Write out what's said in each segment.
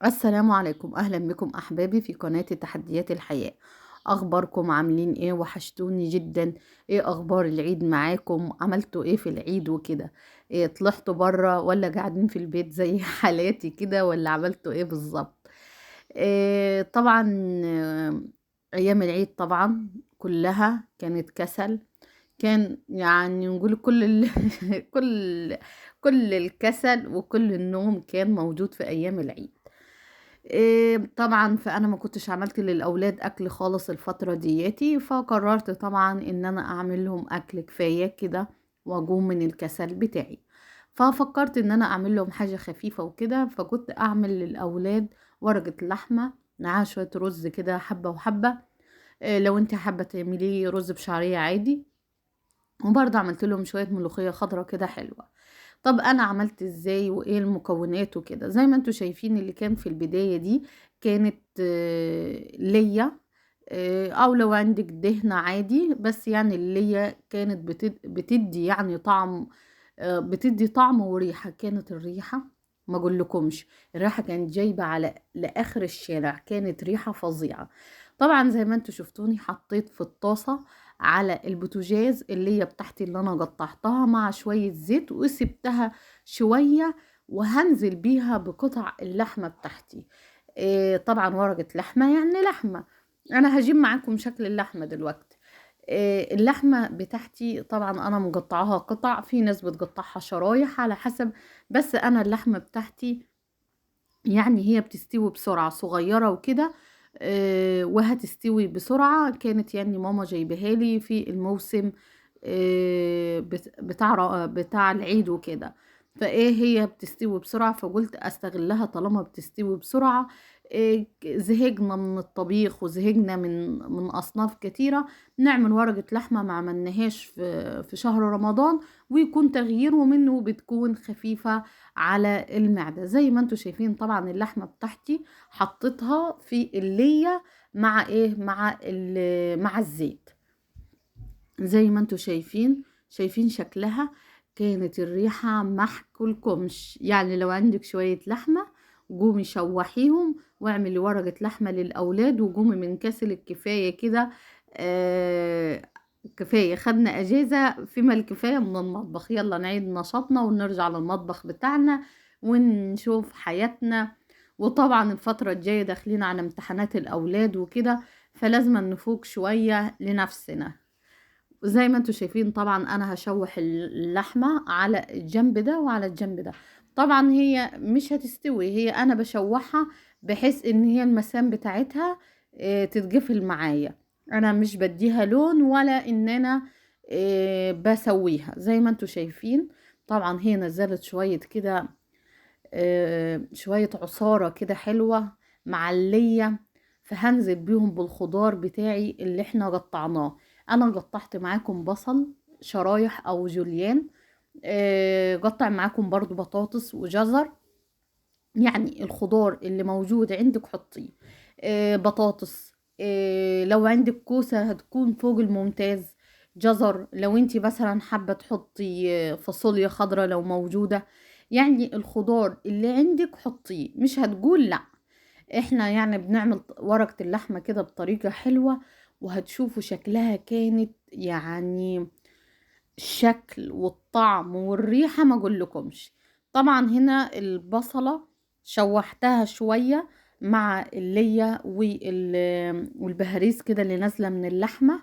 السلام عليكم، أهلا بكم أحبابي في قناة تحديات الحياة. أخباركم عاملين إيه؟ وحشتوني جدا. إيه أخبار العيد معاكم؟ عملتوا إيه في العيد وكده؟ إيه طلعتوا برا ولا قاعدين في البيت زي حالاتي كده ولا عملتوا إيه بالظبط؟ إيه طبعا. آه، أيام العيد طبعا كلها كانت كسل. كان يعني نقول كل كل الكسل وكل النوم كان موجود في أيام العيد. طبعا فانا ما كنتش عملت للاولاد اكل خالص الفتره دياتي، فقررت طبعا ان انا اعمل لهم اكل كفايه كده واقوم من الكسل بتاعي. ففكرت ان انا اعمل لهم حاجه خفيفه وكده، فكنت اعمل للاولاد ورقه لحمه معاها شويه رز كده حبه وحبه. لو انت حابه تعملي رز بشعريه عادي. وبرضه عملت لهم شويه ملوخيه خضرة كده حلوه. طب انا عملت ازاي وايه المكونات وكده؟ زي ما انتوا شايفين اللي كان في البداية دي كانت ليا. او لو عندك دهنة عادي، بس يعني الليا كانت بتدي يعني طعم. بتدي طعم وريحة. كانت الريحة ما اقولكمش. الريحة كانت جايبة على لاخر الشارع، كانت ريحة فظيعة. طبعا زي ما انتوا شفتوني حطيت في الطاسة على البوتاجاز اللي هي بتاعتي اللي انا قطعتها مع شوية زيت وسبتها شوية، وهنزل بيها بقطع اللحمة بتاعتي. طبعا ورقة لحمة يعني لحمة. انا هجيب معاكم شكل اللحمة دلوقتي. اللحمة بتاعتي طبعا انا مقطعاها قطع، في ناس بتقطعها شرايح على حسب. بس انا اللحمة بتاعتي يعني هي بتستوي بسرعة صغيرة وكده. وهتستوي بسرعة. كانت يعني ماما جايبها لي في الموسم بتاع العيد وكده. فايه هي بتستوي بسرعة، فقلت استغلها طالما بتستوي بسرعة. زهقنا من الطبيخ وزهقنا من اصناف كتيرة. نعمل ورقة لحمة ما عملناهاش في شهر رمضان، ويكون تغيير ومنه بتكون خفيفة على المعدة. زي ما انتوا شايفين طبعا اللحمة بتاعتي حطيتها في اللية مع ايه مع الزيت. زي ما انتوا شايفين شكلها. كانت الريحة محكولكمش. يعني لو عندك شوية لحمة قومي شوحيهم واعملي ورقة لحمة للأولاد وقومي من كسل الكفاية كده. كفاية خدنا أجازة، فيما الكفاية من المطبخ. يلا نعيد نشاطنا ونرجع للمطبخ بتاعنا ونشوف حياتنا. وطبعا الفترة الجاية داخلين على امتحانات الأولاد وكده، فلازم نفوق شوية لنفسنا. زي ما انتوا شايفين طبعا انا هشوح اللحمة على الجنب ده وعلى الجنب ده. طبعا هي مش هتستوي، هي انا بشوحها بحيث ان هي المسام بتاعتها تتقفل معايا. انا مش بديها لون ولا ان انا بسويها. زي ما انتوا شايفين طبعا هي نزلت شوية كده. شوية عصارة كده حلوة معلية. فهنزل بيهم بالخضار بتاعي اللي احنا قطعناه. انا قطعت معاكم بصل شرايح او جوليان. قطع معاكم برضو بطاطس وجزر. يعني الخضار اللي موجود عندك حطيه. بطاطس. لو عندك كوسة هتكون فوق الممتاز. جزر لو انتي مثلا حابة تحطي فاصوليا خضراء لو موجودة. يعني الخضار اللي عندك حطيه، مش هتقول لا. احنا يعني بنعمل ورقة اللحمة كده بطريقة حلوة، وهتشوفوا شكلها كانت يعني الشكل والطعم والريحة ما اقولكمش. طبعا هنا البصلة شوحتها شوية مع اللية والبهاريز كده اللي نازلة من اللحمة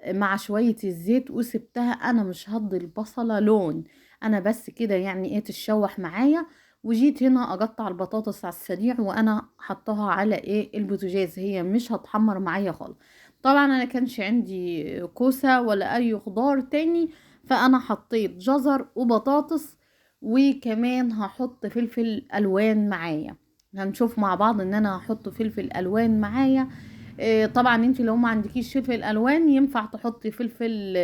مع شوية الزيت، وسبتها. انا مش هدي البصلة لون، انا بس كده يعني ايه تتشوح معايا. وجيت هنا اقطع البطاطس على السريع وانا حطها على ايه البوتاجاز، هي مش هتحمر معايا خالص. طبعا انا كانش عندي كوسة ولا اي خضار تاني، فانا حطيت جزر وبطاطس. وكمان هحط فلفل الوان معايا. هنشوف مع بعض ان انا هحط فلفل الوان معايا. طبعا انت لو ما عندكيش فلفل الوان ينفع تحطي فلفل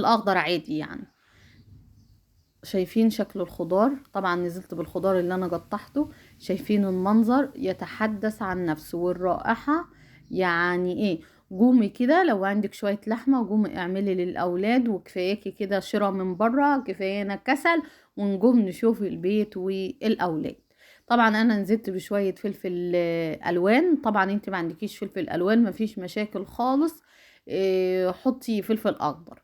اخضر عادي يعني. شايفين شكل الخضار؟ طبعا نزلت بالخضار اللي انا قطعته. شايفين المنظر يتحدث عن نفسه والرائحة. يعني ايه؟ قومي كده لو عندك شوية لحمة قومي اعملي للأولاد، وكفاياكي كده شراء من بره، كفايانا كسل ونقوم نشوف البيت والأولاد. طبعا انا نزلت بشويه فلفل الوان. طبعا انت ما عندكيش فلفل الوان مفيش مشاكل خالص، حطي فلفل اخضر.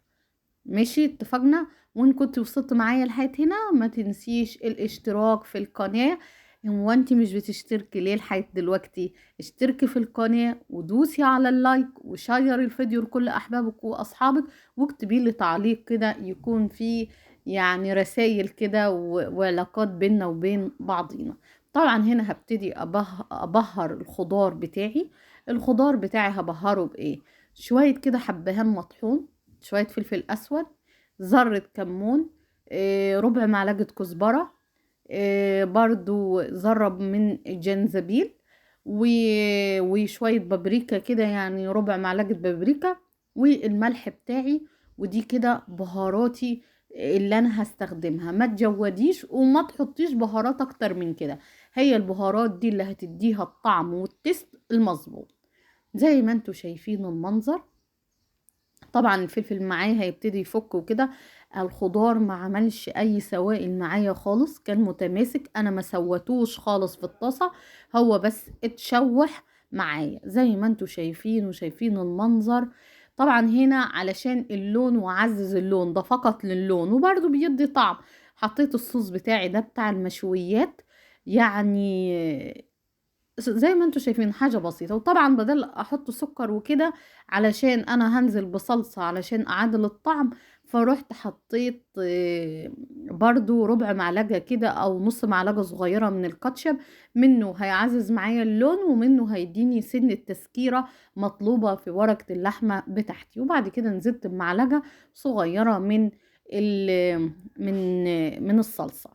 ماشي اتفقنا. وان كنت وصلت معايا لحد هنا ما تنسيش الاشتراك في القناة. هو انت مش بتشتركي ليه لحد دلوقتي؟ اشتركي في القناة ودوسي على اللايك وشيري الفيديو لكل احبابك واصحابك، واكتبي لي تعليق كده يكون فيه يعني رسائل كده وعلاقات بيننا وبين بعضينا. طبعا هنا هبتدي ابهر الخضار بتاعي. الخضار بتاعي هبهره بايه؟ شوية كده حبهان مطحون، شوية فلفل أسود، ذرة كمون، ربع معلقة كزبرة، برضو ذرة من الجنزبيل، وشوية بابريكا كده يعني ربع معلقة بابريكا، والملح بتاعي. ودي كده بهاراتي اللي انا هستخدمها. ما تجوديش وما تحطيش بهارات اكتر من كده، هي البهارات دي اللي هتديها الطعم والتست المظبوط. زي ما انتوا شايفين المنظر. طبعا الفلفل معايا هيبتدي يفك وكده. الخضار ما عملش اي سوائل معايا خالص، كان متماسك، انا ما سوتوش خالص في الطاسة، هو بس اتشوح معايا زي ما انتوا شايفين وشايفين المنظر. طبعا هنا علشان اللون وعزز اللون ده فقط للون وبرضو بيدي طعم، حطيت الصوص بتاعي ده بتاع المشويات يعني زي ما انتوا شايفين حاجة بسيطة. وطبعا بدل احط سكر وكده علشان انا هنزل بصلصة علشان اعادل الطعم، فروحت حطيت برضو ربع معلقة كده او نص معلقة صغيرة من الكاتشب. منه هيعزز معايا اللون ومنه هيديني سن التسكيرة مطلوبة في ورقة اللحمة بتاعتي. وبعد كده نزلت بمعلقة صغيرة من الصلصة.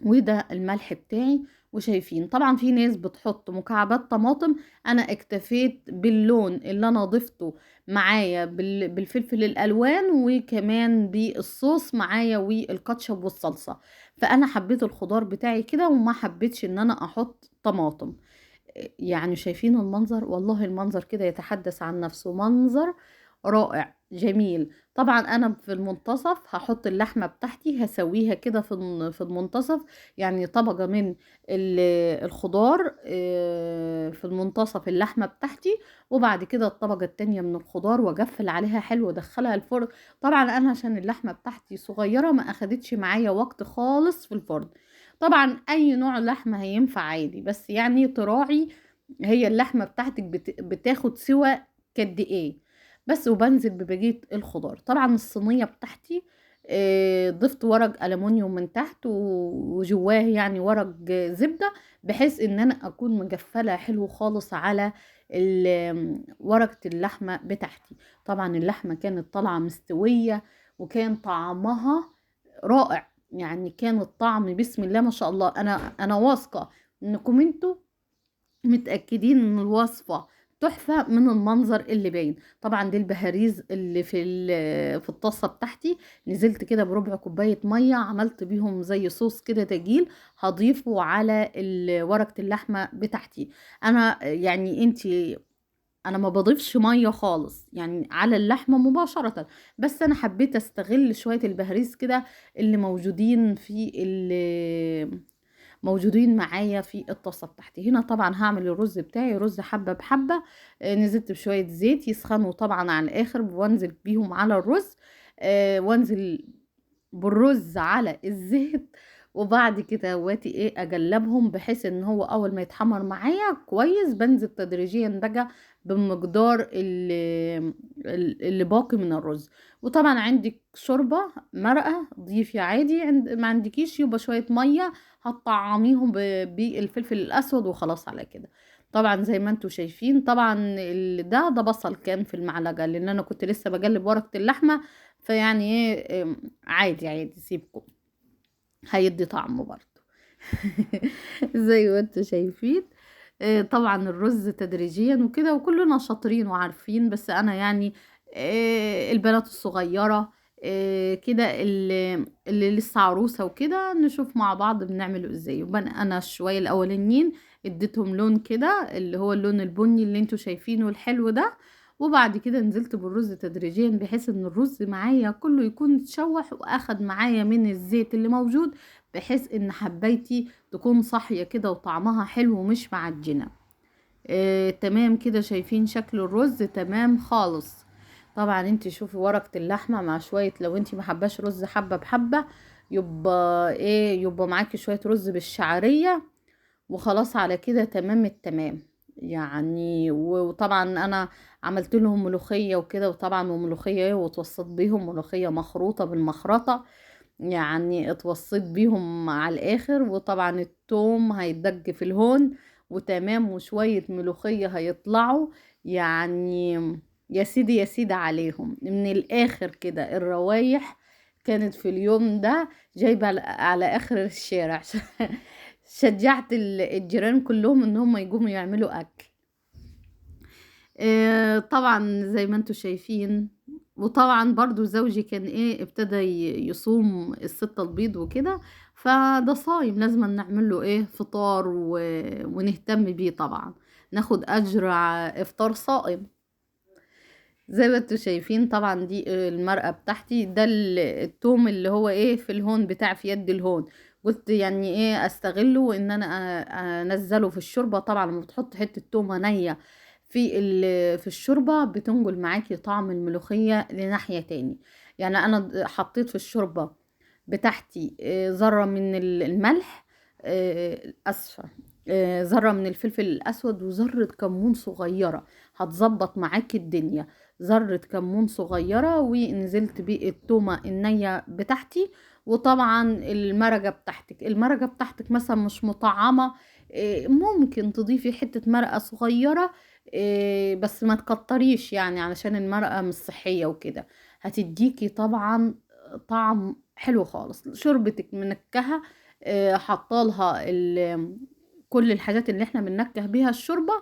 وده الملح بتاعي. وشايفين طبعا في ناس بتحط مكعبات طماطم، انا اكتفيت باللون اللي انا ضفته معايا بالفلفل الالوان وكمان بالصوص معايا والكاتشب والصلصة. فانا حبيت الخضار بتاعي كده وما حبيتش ان انا احط طماطم. يعني شايفين المنظر؟ والله المنظر كده يتحدث عن نفسه، منظر رائع جميل. طبعا انا في المنتصف هحط اللحمه بتاعتي، هسويها كده في المنتصف، يعني طبقه من الخضار في المنتصف اللحمه بتاعتي، وبعد كده الطبقه التانية من الخضار واقفل عليها حلو وادخلها الفرن. طبعا انا عشان اللحمه بتاعتي صغيره ما اخدتش معايا وقت خالص في الفرن. طبعا اي نوع لحمه هينفع عادي، بس يعني تراعي هي اللحمه بتاعتك بتاخد سوى قد ايه بس. وبنزل ببقيه الخضار. طبعا الصينيه بتاعتي ضفت ورق ألمونيوم من تحت وجواه يعني ورق زبدة، بحيث ان انا اكون مجفلة حلو خالص على ورقة اللحمة بتاعتي. طبعا اللحمة كانت طالعة مستوية وكان طعمها رائع، يعني كان الطعم بسم الله ما شاء الله. انا واثقة انكم انتوا متأكدين ان الوصفة تحفة من المنظر اللي باين. طبعا دي البهاريز اللي في الطاسة بتاعتي، نزلت كده بربع كوباية مية عملت بيهم زي صوص كده تجيل، هضيفه على ورقة اللحمة بتاعتي. انا يعني انا ما بضيفش ميه خالص يعني على اللحمه مباشره، بس انا حبيت استغل شويه البهاريز كده اللي موجودين معايا في الطاسه بتاعتي. هنا طبعا هعمل الرز بتاعي، رز حبه بحبه. نزلت بشويه زيت يسخنوا طبعا على الاخر وانزل بيهم على الرز. وانزل بالرز على الزيت. وبعد كده واتي ايه اجلبهم بحيث ان هو اول ما يتحمر معايا كويس بنزل تدريجيا بقى بمقدار اللي باقي من الرز. وطبعا عندك شوربة مرقة ضيفي عادي، ما عندكيش يبقى شوية مية هتطعميهم بالفلفل الاسود وخلاص على كده. طبعا زي ما انتوا شايفين طبعا ده بصل كان في المعلقة لان انا كنت لسه بقلب ورقة اللحمة، فيعني ايه عادي عادي سيبكم هيدي طعمه برضه. زي ما انتوا شايفين. طبعا الرز تدريجيا وكده وكلنا شاطرين وعارفين، بس انا يعني البنات الصغيرة كده اللي لسه عروسة وكده نشوف مع بعض بنعمله ازاي. انا شوية الاولانيين اديتهم لون كده اللي هو اللون البني اللي انتوا شايفينه الحلو ده، وبعد كده نزلت بالرز تدريجيا بحيث ان الرز معايا كله يكون اتشوح واخد معايا من الزيت اللي موجود بحيث ان حبايتي تكون صاحية كده وطعمها حلو ومش معجنة. تمام كده، شايفين شكل الرز تمام خالص. طبعا انت شوفي ورقة اللحمة مع شوية، لو انت محباش رز حبة بحبة، يبقى ايه، يبقى معاكي شوية رز بالشعرية وخلاص على كده تمام التمام. يعني وطبعا انا عملت لهم ملوخية وكده، وطبعا وملوخية ايه، واتوسط بيهم ملوخية مخروطة بالمخرطة، يعني اتوصيت بيهم على الاخر. وطبعا التوم هيدج في الهون وتمام، وشوية ملوخية هيطلعوا يعني. يا سيدي يا سيدي عليهم من الاخر كده. الروايح كانت في اليوم ده جايبة على اخر الشارع. شجعت الجيران كلهم ان هم يقوموا يعملوا اكل. طبعا زي ما انتوا شايفين. وطبعا برضو زوجي كان ايه، ابتدى يصوم الستة البيض وكده، فده صايم لازم نعمل له ايه فطار ونهتم بيه طبعا، ناخد اجر افطار صائم. زي ما انتوا شايفين طبعا دي المرقة بتاعتي، ده التوم اللي هو ايه في الهون بتاع في يد الهون. قلت يعني ايه استغله ان انا انزله في الشوربة. طبعا لما بتحط حتة تومة نية في الشوربة بتنقل معاكي طعم الملوخية لناحية تاني. يعني انا حطيت في الشوربة بتاعتي ذرة من الملح، اسفة، ذرة من الفلفل الاسود وذرة كمون صغيرة، هتظبط معاكي الدنيا. ذرة كمون صغيرة، ونزلت بيه التومة النية بتاعتي. وطبعا المرقة بتاعتك مثلا مش مطعمة، ممكن تضيفي حتة مرقة صغيرة، بس ما تكتريش يعني علشان المرقة مش صحية وكده. هتديكي طبعا طعم حلو خالص. شوربتك منكهة، حطالها كل الحاجات اللي احنا بننكه بيها الشوربة،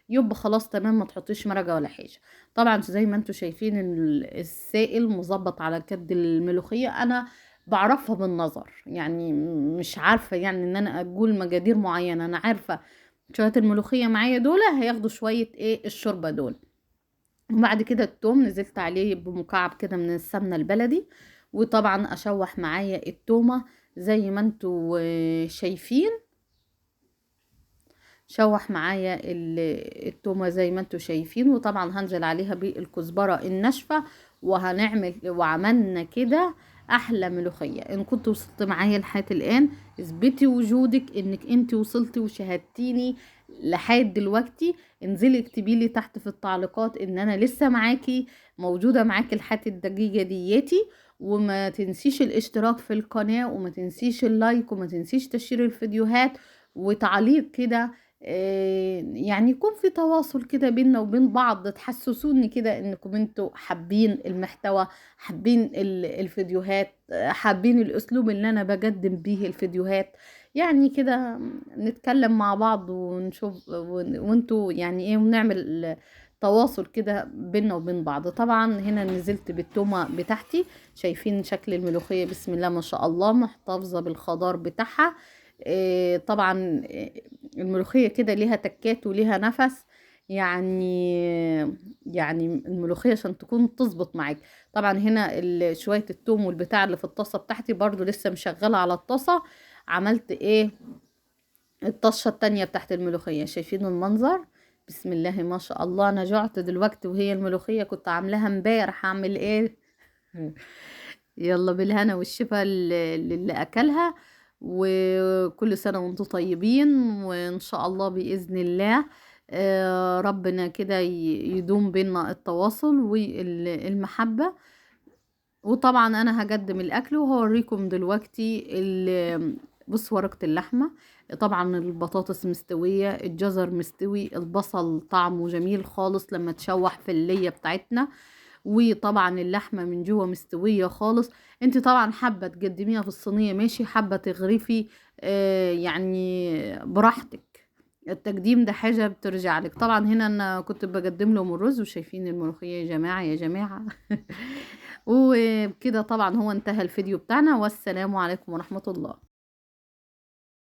يبقى خلاص تمام، ما تحطيش مرقة ولا حاجة. طبعا زي ما انتوا شايفين السائل مظبط على كد الملوخية. انا بعرفها بالنظر، يعني مش عارفة يعني ان انا اقول مقادير معينة. انا عارفة شوية الملوخية معايا دول هياخدوا شوية ايه الشوربة دول. وبعد كده التوم نزلت عليه بمكعب كده من السمنة البلدي. وطبعا اشوح معايا التومة زي ما انتوا شايفين. شوح معايا التومة زي ما انتوا شايفين. وطبعا هنزل عليها بالكزبرة الناشفة، وعملنا كده احلى ملوخية. ان كنت وصلت معايا لحد الان، اثبتي وجودك انك انت وصلتي وشاهدتيني لحد دلوقتي. انزلي اكتبي لي تحت في التعليقات ان انا لسه معاكي، موجودة معاكي لحد الدقيقة دياتي. وما تنسيش الاشتراك في القناة، وما تنسيش اللايك، وما تنسيش تشير الفيديوهات وتعليق كده. يعني يكون في تواصل كده بيننا وبين بعض، تحسسوني كده انكم انتوا حابين المحتوى، حابين الفيديوهات، حابين الاسلوب اللي انا بقدم بيه الفيديوهات. يعني كده نتكلم مع بعض ونشوف وانتوا يعني ايه، ونعمل تواصل كده بيننا وبين بعض. طبعا هنا نزلت بالتومة بتاعتي، شايفين شكل الملوخية بسم الله ما شاء الله، محتفظة بالخضار بتاعها. طبعا الملوخية كده ليها تكات وليها نفس، يعني يعني الملوخية عشان تكون تظبط معاك. طبعا هنا شوية التوم والبتاع اللي في الطاسة بتاعتي برضو لسه مشغلة على الطاسة. عملت ايه الطشة التانية بتاعت الملوخية، شايفين المنظر بسم الله ما شاء الله. انا جعت دلوقتي، وهي الملوخية كنت عاملاها امبارح، اعمل ايه؟ يلا بالهنا والشفا اللي اكلها. وكل سنة وانتم طيبين، وان شاء الله بإذن الله ربنا كده يدوم بينا التواصل والمحبة. وطبعا انا هقدم الاكل وهوريكم دلوقتي بص ورقة اللحمة. طبعا البطاطس مستوية، الجزر مستوي، البصل طعمه جميل خالص لما تشوح في اللية بتاعتنا. وطبعا اللحمة من جوه مستوية خالص. انت طبعا حابة تقدميها في الصينية ماشي، حابة تغرفي يعني براحتك. التقديم ده حاجة بترجع لك. طبعا هنا انا كنت بقدم لهم الرز، وشايفين الملوخية يا جماعة يا جماعة. وبكده طبعا هو انتهى الفيديو بتاعنا، والسلام عليكم ورحمة الله.